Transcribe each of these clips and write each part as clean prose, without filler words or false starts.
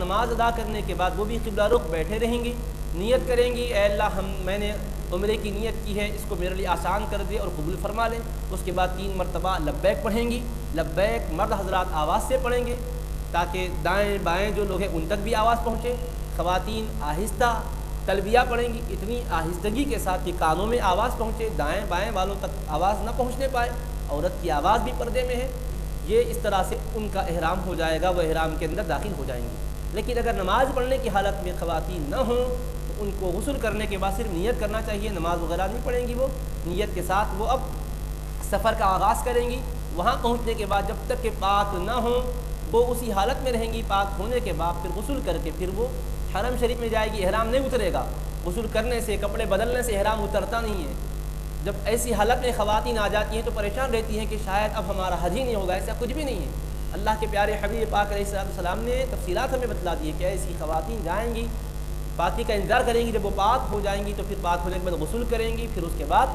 نماز ادا کرنے کے بعد وہ بھی قبلہ رخ بیٹھے رہیں گی، نیت کریں گی اے اللہ میں نے عمرے کی نیت کی ہے، اس کو میرے لیے آسان کر دے اور قبول فرما لے۔ اس کے بعد 3 مرتبہ لبیک پڑھیں گی، لبیک مرد حضرات آواز سے پڑھیں گے تاکہ دائیں بائیں جو لوگ ہیں ان تک بھی آواز پہنچے۔ خواتین آہستہ تلبیہ پڑھیں گی، اتنی آہستگی کے ساتھ کہ کانوں میں آواز پہنچے، دائیں بائیں والوں تک آواز نہ پہنچنے پائے، عورت کی آواز بھی پردے میں ہے۔ یہ اس طرح سے ان کا احرام ہو جائے گا، وہ احرام کے اندر داخل ہو جائیں گے۔ لیکن اگر نماز پڑھنے کی حالت میں خواتین نہ ہوں تو ان کو غسل کرنے کے بعد صرف نیت کرنا چاہیے، نماز وغیرہ نہیں پڑھیں گی، وہ نیت کے ساتھ وہ اب سفر کا آغاز کریں گی۔ وہاں پہنچنے کے بعد جب تک کہ پاک نہ ہوں وہ اسی حالت میں رہیں گی، پاک ہونے کے بعد پھر غسل کر کے پھر وہ حرم شریف میں جائے گی۔ احرام نہیں اترے گا، غسل کرنے سے کپڑے بدلنے سے احرام اترتا نہیں ہے۔ جب ایسی حالت میں خواتین آ جاتی ہیں تو پریشان رہتی ہیں کہ شاید اب ہمارا حج ہی نہیں ہوگا، ایسا کچھ بھی نہیں ہے۔ اللہ کے پیارے حبیب پاک علیہ السلام نے تفصیلات ہمیں بتلا دی ہے کہ ایسی خواتین جائیں گی، پاکی کا انتظار کریں گی، جب وہ پاک ہو جائیں گی تو پھر پاک ہونے کے بعد غسل کریں گی، پھر اس کے بعد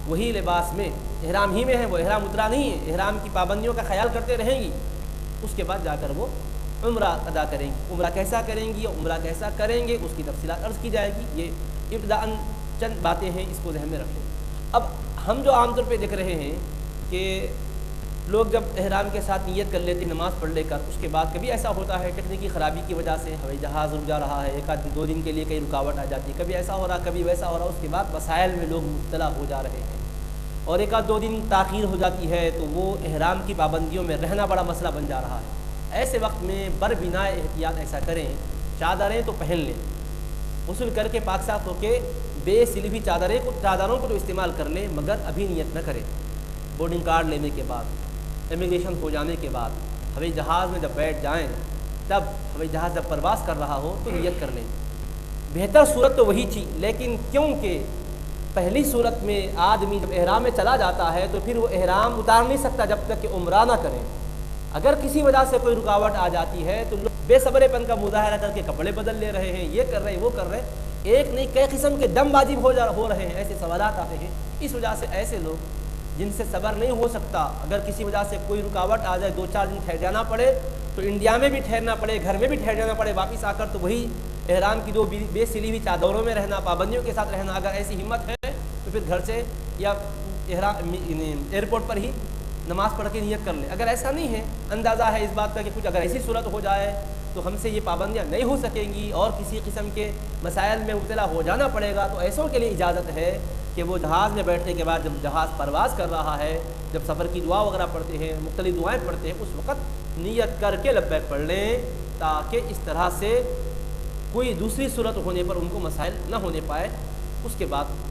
وہی لباس میں احرام ہی میں ہے، وہ احرام اترا نہیں ہے، احرام کی پابندیوں کا خیال کرتے رہیں گی۔ اس کے بعد جا کر وہ عمرہ ادا کریں گی۔ عمرہ کیسا کریں گی، عمرہ کیسا کریں گے، اس کی تفصیلات عرض کی جائے گی۔ یہ ابتداءً چند باتیں ہیں، اس کو ذہن میں رکھیں۔ اب ہم جو عام طور پہ دیکھ رہے ہیں کہ لوگ جب احرام کے ساتھ نیت کر لیتے ہیں نماز پڑھ لے کر، اس کے بعد کبھی ایسا ہوتا ہے ٹیکنیکی خرابی کی وجہ سے ہوائی جہاز رک جا رہا ہے، 1-2 دن کے لیے کئی رکاوٹ آ جاتی ہے، کبھی ایسا ہو رہا کبھی ویسا ہو رہا، اس کے بعد مسائل میں لوگ مبتلا ہو جا رہے ہیں اور 1-2 دن تاخیر ہو جاتی ہے تو وہ احرام کی پابندیوں میں رہنا بڑا مسئلہ بن جا رہا ہے۔ ایسے وقت میں بربنا احتیاط ایسا کریں، چادریں تو پہن لیں، غسل کر کے پاک صاف ہو کے بے سلی ہوئی چادروں کو تو استعمال کر لیں، مگر ابھی نیت نہ کریں۔ بورڈنگ کارڈ لینے کے بعد، امیگریشن ہو جانے کے بعد، ہوائی جہاز میں جب بیٹھ جائیں، تب ہوائی جہاز جب پرواز کر رہا ہو تو نیت کر لیں۔ بہتر صورت تو وہی تھی، لیکن کیونکہ پہلی صورت میں آدمی جب احرام میں چلا جاتا ہے تو پھر وہ احرام اتار نہیں سکتا جب تک کہ عمرہ نہ کرے۔ اگر کسی وجہ سے کوئی رکاوٹ آ جاتی ہے تو لوگ بے صبرے پن کا مظاہرہ کر کے کپڑے بدل لے رہے ہیں، یہ کر رہے ہیں وہ کر رہے ہیں، ایک نہیں کئی قسم کے دم بازی ہو رہے ہیں، ایسے سوالات آتے ہیں۔ اس وجہ سے ایسے لوگ جن سے صبر نہیں ہو سکتا، اگر کسی وجہ سے کوئی رکاوٹ آ جائے 2-4 دن ٹھہر جانا پڑے تو انڈیا میں بھی ٹھہرنا پڑے، گھر میں بھی ٹھہر جانا پڑے، واپس آ کر تو وہی احرام کی 2 بے سلی ہوئی چادروں میں رہنا، پابندیوں کے ساتھ رہنا۔ اگر ایسی ہمت ہے تو پھر گھر سے یا ایئرپورٹ پر ہی نماز پڑھ کے نیت کر لے۔ اگر ایسا نہیں ہے، اندازہ ہے اس بات کا کہ کچھ اگر ایسی صورت ہو جائے تو ہم سے یہ پابندیاں نہیں ہو سکیں گی اور کسی قسم کے مسائل میں مبتلا ہو جانا پڑے گا، تو ایسوں کے لیے اجازت ہے کہ وہ جہاز میں بیٹھنے کے بعد جب جہاز پرواز کر رہا ہے، جب سفر کی دعا وغیرہ پڑھتے ہیں، مختلف دعائیں پڑھتے ہیں، اس وقت نیت کر کے لبیک پڑھ لیں تاکہ اس طرح سے کوئی دوسری صورت ہونے پر ان کو مسائل نہ ہونے پائے۔ اس کے بعد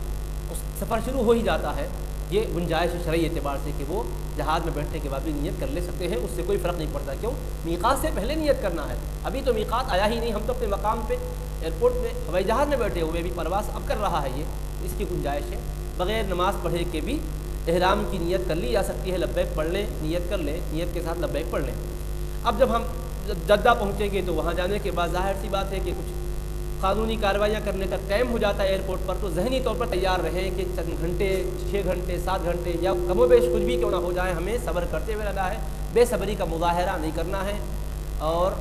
سفر شروع ہو ہی جاتا ہے۔ یہ گنجائش شرعی اعتبار سے کہ وہ جہاز میں بیٹھنے کے بعد بھی نیت کر لے سکتے ہیں، اس سے کوئی فرق نہیں پڑتا۔ کیوں؟ میقات سے پہلے نیت کرنا ہے، ابھی تو میقات آیا ہی نہیں، ہم تو اپنے مقام پہ ایئرپورٹ میں ہوائی جہاز میں بیٹھے ہوئے بھی پرواز اب کر رہا ہے، یہ اس کی گنجائش ہے۔ بغیر نماز پڑھے کے بھی احرام کی نیت کر لی جا سکتی ہے، لبیک پڑھ لیں، نیت کر لیں، نیت کے ساتھ لبیک پڑھ لیں۔ اب جب ہم جدہ پہنچیں گے تو وہاں جانے کے بعد ظاہر سی بات ہے کہ کچھ قانونی کارروائیاں کرنے کا ٹائم ہو جاتا ہے ایئرپورٹ پر، تو ذہنی طور پر تیار رہیں کہ چند گھنٹے، 6 گھنٹے، 7 گھنٹے یا کم و بیش کچھ بھی کیوں نہ ہو جائے، ہمیں صبر کرتے ہوئے رہنا ہے، بے صبری کا مظاہرہ نہیں کرنا ہے اور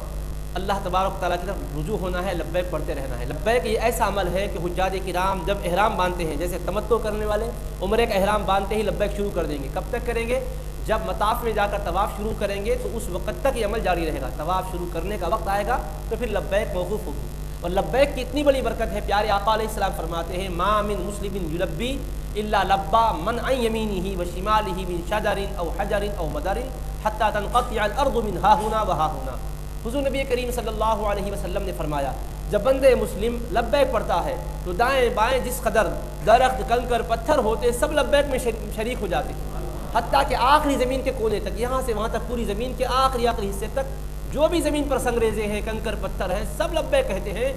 اللہ تبارک تعالیٰ کی طرف رجوع ہونا ہے، لبیک پڑھتے رہنا ہے۔ لبیک یہ ایسا عمل ہے کہ حجاج کرام جب احرام باندھتے ہیں، جیسے تمتع کرنے والے عمرے کا احرام باندھتے ہی لبیک شروع کر دیں گے۔ کب تک کریں گے؟ جب مطاف میں جا کر طواف شروع کریں گے تو اس وقت تک یہ عمل جاری رہے گا۔ طواف شروع کرنے کا وقت آئے گا تو پھر لبیک موقوف ہوگی۔ اور لبیک کی اتنی بڑی برکت ہے، پیارے آقا علیہ السلام فرماتے ہیں ما من مسلم یلبی الا لبا من عن یمینہ و شمالہ من شجر او حجر او مدر حتی تنقطع الارض من ہا ہنا و ہا ہنا۔ حضور نبی کریم صلی اللہ علیہ وسلم نے فرمایا جب بندے مسلم لبیک پڑھتا ہے تو دائیں بائیں جس قدر درخت، کنکر، پتھر ہوتے سب لبیک میں شریک ہو جاتے ہیں، حتیٰ کہ آخری زمین کے کونے تک، یہاں سے وہاں تک پوری زمین کے آخری حصے تک جو بھی زمین پر سنگریزے ہیں، کنکر پتھر ہیں، سب لبیک کہتے ہیں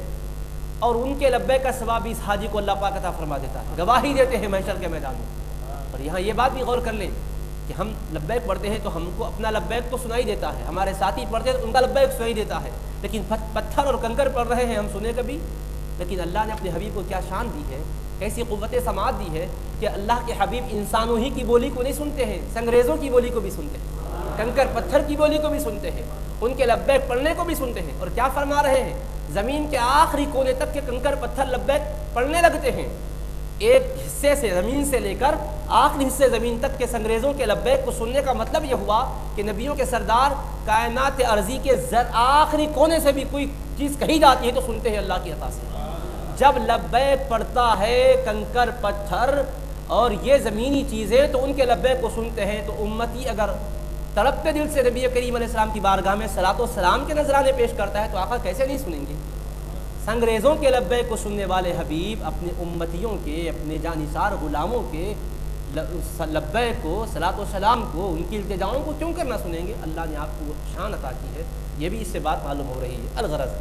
اور ان کے لبیک کا ثواب بھی اس حاجی کو اللہ پاک عطا فرما دیتا ہے، گواہی دیتے ہیں محشر کے میدان میں۔ اور یہاں یہ بات بھی غور کر لیں کہ ہم لبیک پڑھتے ہیں تو ہم کو اپنا لبیک تو سنائی دیتا ہے، ہمارے ساتھی پڑھتے ہیں تو ان کا لبیک سنائی دیتا ہے، لیکن پتھر اور کنکر پڑھ رہے ہیں ہم سنے کبھی؟ لیکن اللہ نے اپنے حبیب کو کیا شان دی ہے، کیسی قوت سماعت دی ہے کہ اللہ کے حبیب انسانوں ہی کی بولی کو نہیں سنتے ہیں، سنگریزوں کی بولی کو بھی سنتے ہیں، کنکر پتھر کی بولی کو بھی سنتے ہیں، ان کے لبیک پڑھنے کو بھی سنتے ہیں۔ اور کیا فرما رہے ہیں؟ زمین کے آخری کونے تک کے کنکر پتھر لبیک پڑھنے لگتے ہیں۔ ایک حصے سے زمین سے لے کر آخری حصے زمین تک کے سنگریزوں کے لبیک کو سننے کا مطلب یہ ہوا کہ نبیوں کے سردار کائنات ارضی کے آخری کونے سے بھی کوئی چیز کہی جاتی ہے تو سنتے ہیں اللہ کی عطا سے۔ جب لبیک پڑتا ہے کنکر پتھر اور یہ زمینی چیزیں تو ان کے لبیک کو سنتے ہیں، تو امتی اگر تڑپتے دل سے نبی کریم علیہ السلام کی بارگاہ میں صلاۃ و سلام کے نذرانے پیش کرتا ہے تو آقا کیسے نہیں سنیں گے؟ سنگریزوں کے لبیک کو سننے والے حبیب اپنے امتیوں کے، اپنے جانثار غلاموں کے لبیک کو، صلاۃ و سلام کو، ان کی التجاؤں کو کیوں کرنا سنیں گے؟ اللہ نے آپ کو شان عطا کی ہے، یہ بھی اس سے بات معلوم ہو رہی ہے۔ الغرض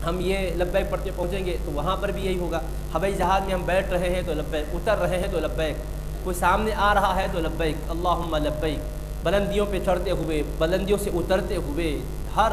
ہم یہ لبیک پڑھتے پہنچیں گے تو وہاں پر بھی یہی ہوگا، ہوائی جہاز میں ہم بیٹھ رہے ہیں تو لبیک، اتر رہے ہیں تو لبیک، کوئی سامنے آ رہا ہے تو لبیک اللہم لبیک، بلندیوں پہ چڑھتے ہوئے، بلندیوں سے اترتے ہوئے، ہر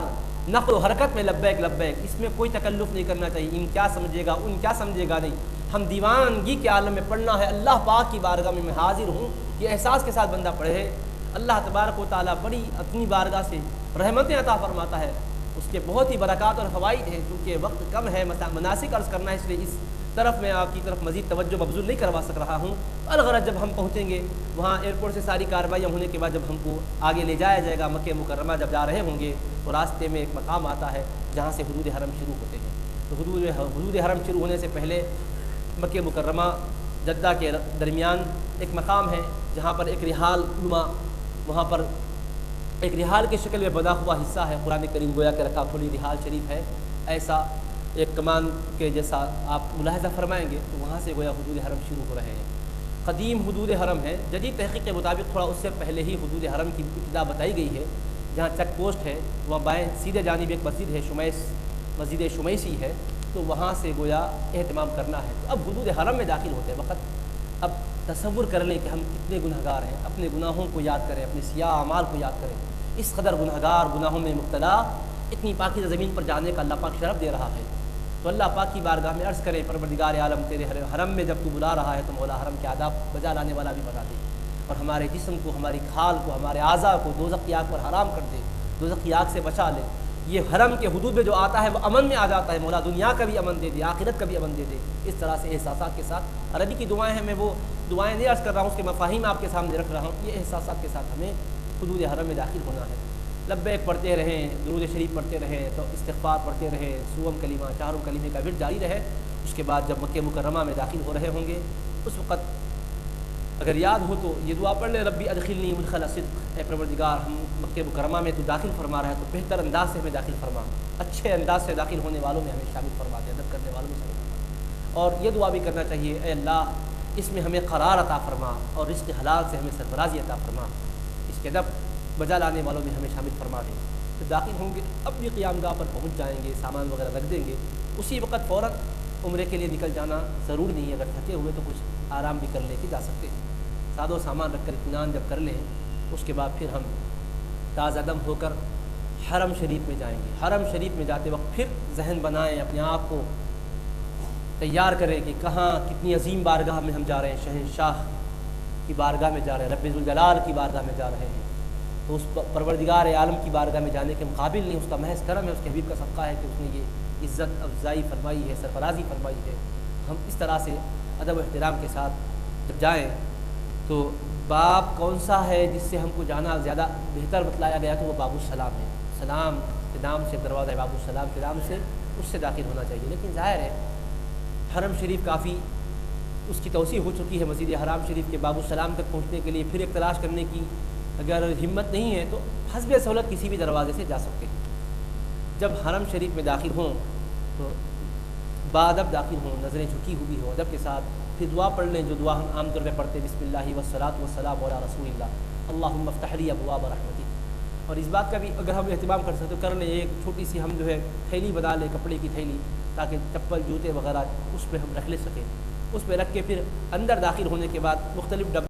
نقل و حرکت میں لبیک لبیک، اس میں کوئی تکلف نہیں کرنا چاہیے، ان کیا سمجھے گا، ان کیا سمجھے گا نہیں، ہم دیوانگی کے عالم میں پڑھنا ہے، اللہ پاک کی بارگاہ میں حاضر ہوں، یہ احساس کے ساتھ بندہ پڑھے، اللہ تبارک و تعالیٰ بڑی اپنی بارگاہ سے رحمتیں عطا فرماتا ہے، اس کے بہت ہی برکات اور فوائد ہیں، کیونکہ وقت کم ہے، مناسک عرض کرنا ہے، اس لیے اس طرف میں آپ کی طرف مزید توجہ مبذول نہیں کروا سک رہا ہوں۔ الغرض جب ہم پہنچیں گے وہاں ایئرپورٹ سے ساری کارروائیاں ہونے کے بعد جب ہم کو آگے لے جایا جائے گا، مکہ مکرمہ جب جا رہے ہوں گے تو راستے میں ایک مقام آتا ہے جہاں سے حدود حرم شروع ہوتے ہیں، تو حدود حرم شروع ہونے سے پہلے مکہ مکرمہ جدہ کے درمیان ایک مقام ہے جہاں پر ایک رحال نما، وہاں پر ایک رحال کی شکل میں بنا ہوا حصہ ہے، قرآن کریم گویا کہ رکھا کھلی رحال شریف ہے، ایسا ایک کمان کے جیسا آپ ملاحظہ فرمائیں گے، تو وہاں سے گویا حدود حرم شروع ہو رہے ہیں۔ قدیم حدود حرم ہے، جدید تحقیق کے مطابق تھوڑا اس سے پہلے ہی حدود حرم کی ابتدا بتائی گئی ہے، جہاں چیک پوسٹ ہے وہاں بائیں سیدھے جانب ایک مسجد ہے، مسجد شمیسی ہے، تو وہاں سے گویا اہتمام کرنا ہے۔ تو اب حدود حرم میں داخل ہوتے وقت اب تصور کر لیں کہ ہم کتنے گناہ گار ہیں، اپنے گناہوں کو یاد کریں، اپنے سیاہ اعمال کو یاد کریں، اس قدر گناہ گار، گناہوں میں مبتلا، اتنی پاکیزہ زمین پر جانے کا اللہ پاک شرف دے رہا ہے، تو اللہ پاک کی بارگاہ میں عرض کریں پروردگار عالم تیرے حرم میں جب تو بلا رہا ہے تو مولا حرم کے آداب بجا لانے والا بھی بتا دے، اور ہمارے جسم کو، ہماری کھال کو، ہمارے اعضاء کو دوزخ کی آگ پر حرام کر دے، دوزخ کی آگ سے بچا لے۔ یہ حرم کے حدود میں جو آتا ہے وہ امن میں آ جاتا ہے، مولا دنیا کا بھی امن دے دے، آخرت کا بھی امن دے دے۔ اس طرح سے احساسات کے ساتھ، عربی کی دعائیں ہیں، میں وہ دعائیں نہیں عرض کر رہا ہوں، اس کے مفاہیم آپ کے سامنے رکھ رہا ہوں، یہ احساسات کے ساتھ ہمیں حدود حرم میں داخل ہونا ہے۔ لبیک پڑھتے رہیں، درود شریف پڑھتے رہیں، تو استغفار پڑھتے رہیں، سوم کلمہ، چاروں کلمے کا ورد جاری رہے۔ اس کے بعد جب مکہ مکرمہ میں داخل ہو رہے ہوں گے اس وقت اگر یاد ہو تو یہ دعا پڑھ لیں، ربی ادخلنی مدخل صدق، اے پروردگار ہم مکہ مکرمہ میں تو داخل فرما رہا ہے تو بہتر انداز سے ہمیں داخل فرما، اچھے انداز سے داخل ہونے والوں میں ہمیں شامل فرما دے، ادب کرنے والوں میں شامل فرما۔ اور یہ دعا بھی کرنا چاہیے، اے اللہ اس میں ہمیں قرار عطا فرما اور رزق حلال سے ہمیں سرفرازی عطا فرما، اس کے ادب بجا لانے والوں میں ہمیں شامل فرما دیں۔ پھر داخل ہوں گے، اپنی قیام گاہ پر پہنچ جائیں گے، سامان وغیرہ رکھ دیں گے، اسی وقت فوراً عمرے کے لیے نکل جانا ضروری نہیں ہے، اگر تھکے ہوئے تو کچھ آرام بھی کر لے کے جا سکتے ہیں، سادہ و سامان رکھ کر اطمینان جب کر لیں اس کے بعد پھر ہم تازہ دم ہو کر حرم شریف میں جائیں گے۔ حرم شریف میں جاتے وقت پھر ذہن بنائیں، اپنے آپ کو تیار کریں کہ کہاں کتنی عظیم بارگاہ میں ہم جا رہے ہیں، شہنشاہ کی بارگاہ میں جا رہے ہیں، رب ذوالجلال کی بارگاہ میں جا رہے ہیں، تو اس پروردگار عالم کی بارگاہ میں جانے کے مقابل نہیں، اس کا محض کرم ہے، اس کے حبیب کا صدقہ ہے کہ اس نے یہ عزت افزائی فرمائی ہے، سرفرازی فرمائی ہے۔ ہم اس طرح سے ادب و احترام کے ساتھ جب جائیں تو باب کون سا ہے جس سے ہم کو جانا زیادہ بہتر بتلایا گیا تو وہ باب السلام ہے، سلام کے نام سے دروازہ ہے، باب السلام کے نام سے اس سے داخل ہونا چاہیے۔ لیکن ظاہر ہے حرم شریف کافی اس کی توسیع ہو چکی ہے، مسجد حرام شریف کے باب السلام تک پہنچنے کے لیے پھر ایک تلاش کرنے کی اگر ہمت نہیں ہے تو حسب سہولت کسی بھی دروازے سے جا سکتے ہیں۔ جب حرم شریف میں داخل ہوں تو بادب داخل ہوں، نظریں جھکی ہوئی ہوں ادب کے ساتھ، پھر دعا پڑھ لیں جو دعا ہم عام طور پہ پڑھتے ہیں، بسم اللہ والصلاۃ والسلام علی رسول اللہ، اللہم افتح لی ابواب رحمتک۔ اور اس بات کا بھی اگر ہم اہتمام کر سکتے تو کر لیں، ایک چھوٹی سی ہم جو ہے تھیلی بنا لیں، کپڑے کی تھیلی، تاکہ چپل جوتے وغیرہ اس پہ ہم رکھ لے سکیں، اس پہ رکھ کے پھر اندر داخل ہونے کے بعد مختلف ڈبے